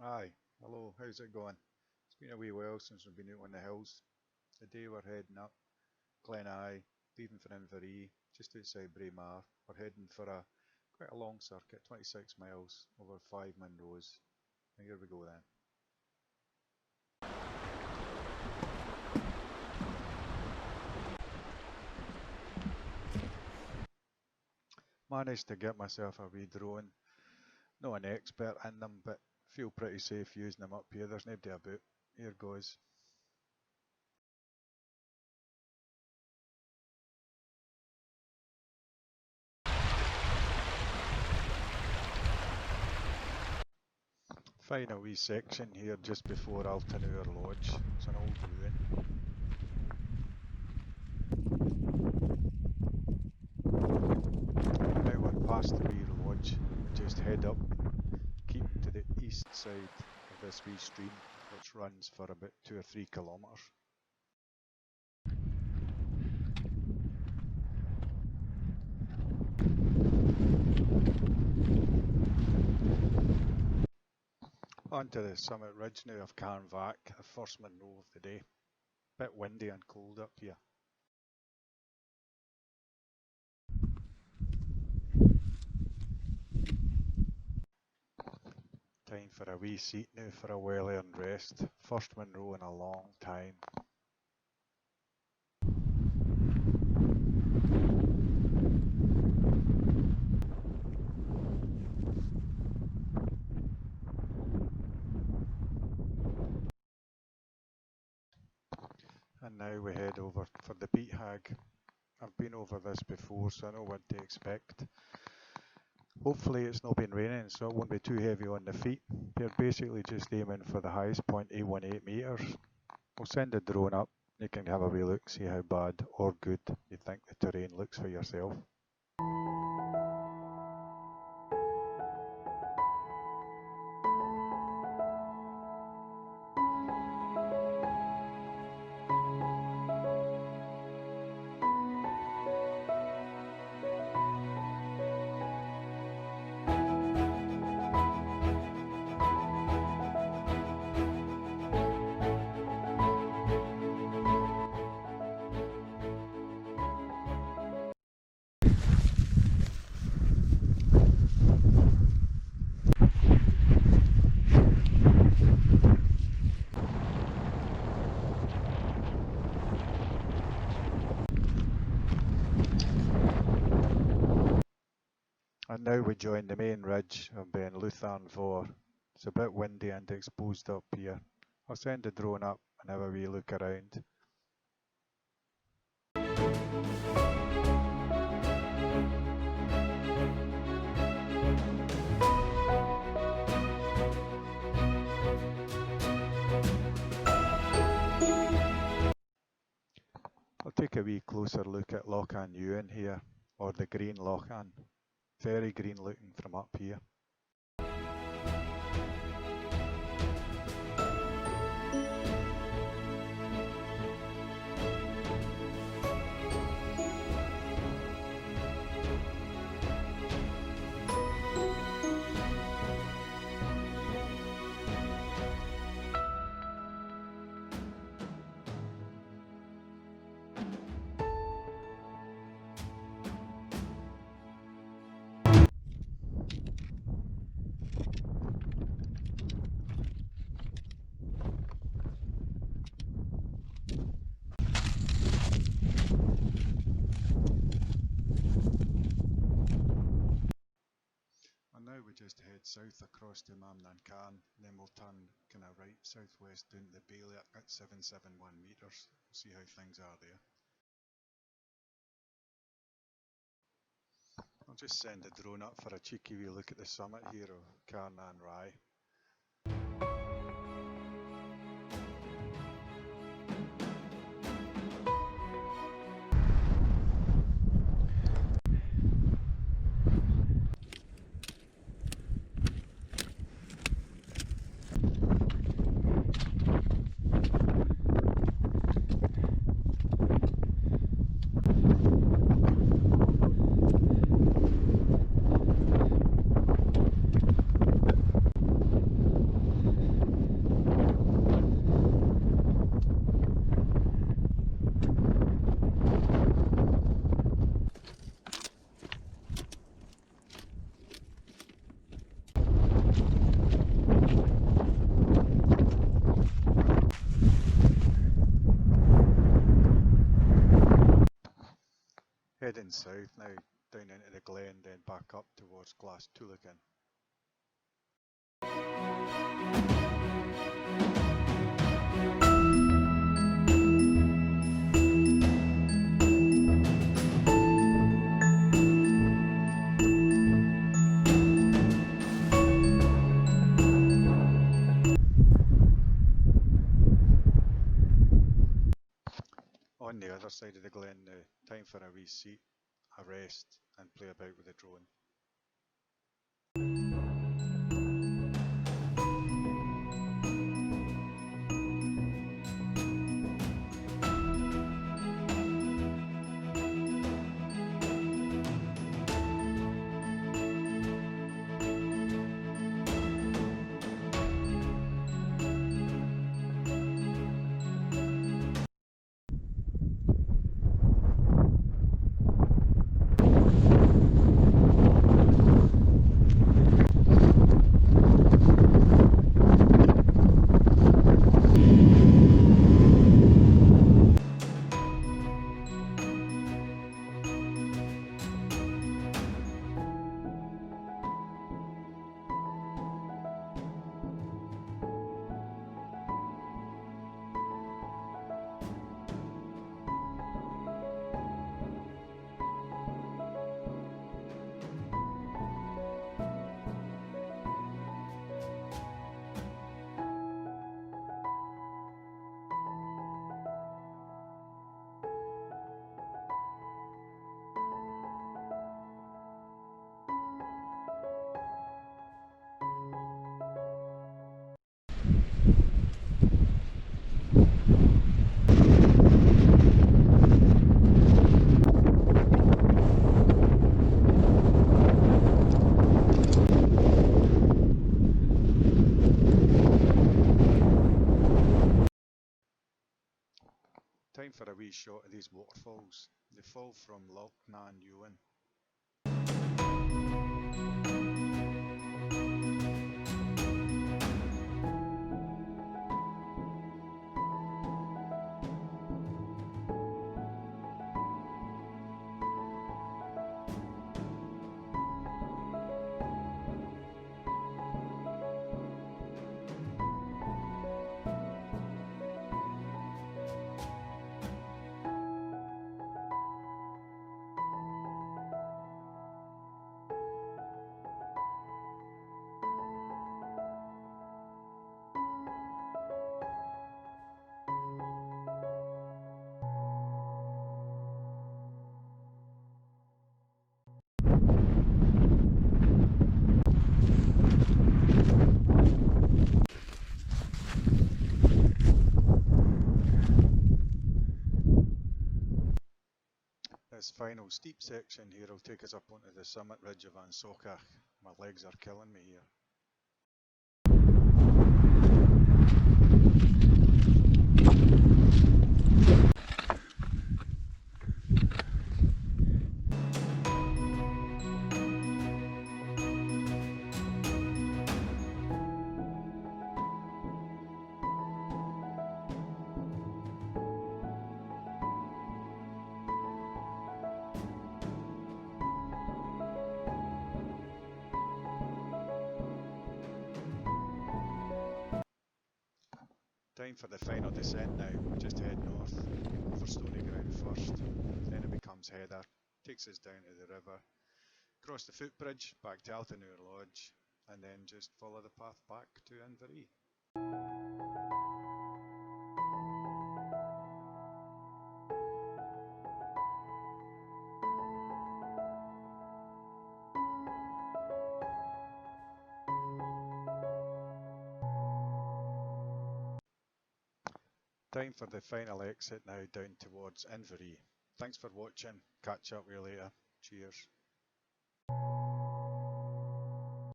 Aye, hello, how's it going? It's been a wee while since we've been out on the hills. Today we're heading up Glen Ey, leaving for Inverey, just outside Beinn-Lutharn-Mhor. We're heading for quite a long circuit, 26 miles over 5 Munros. And here we go then. Managed to get myself a wee drone. Not an expert in them, but feel pretty safe using them up here. There's nobody about. Here goes. Find a wee section here just before Altanour-Lodge. It's an old ruin. Now we're past the wee lodge, we just head up, keeping to the east side of this wee stream, which runs for about 2 or 3 kilometres. On to the summit ridge now of Carn-Bhac, the first Munro of the day. Bit windy and cold up here. Time for a wee seat now for a well-earned rest. First Munro in a long time. And now we head over for the Beat Hag. I've been over this before, so I know what to expect. Hopefully it's not been raining, so it won't be too heavy on the feet. We're basically just aiming for the highest point, 818 metres. We'll send the drone up, you can have a wee look, see how bad or good you think the terrain looks for yourself. And now we join the main ridge of Beinn-Lutharn-Mhor. It's a bit windy and exposed up here. I'll send the drone up and have a wee look around. I'll take a wee closer look at Loch An-Ewan here, or the green Loch An. Very green looking from up here. Now we just head south across to Carn, and then we'll turn kind of right southwest down the Beinn at 771 metres. We'll see how things are there. I'll just send the drone up for a cheeky wee look at the summit here of Carn-An-Righ. Heading south now, down into the glen, then back up towards Glas Tulaichean. On the other side of the glen now, time for a wee seat, a rest, and play about with the drone. Time for a wee shot of these waterfalls. They fall from Loch Nan-Ewan. This final steep section here will take us up onto the summit ridge of An-Socach. My legs are killing me here. Time for the final descent now. Just head north, over stony ground first, then it becomes heather, takes us down to the river, cross the footbridge back to Altanour-Lodge, and then just follow the path back to Inverey. Time for the final exit now down towards Inverey. Thanks for watching. Catch up with you later. Cheers.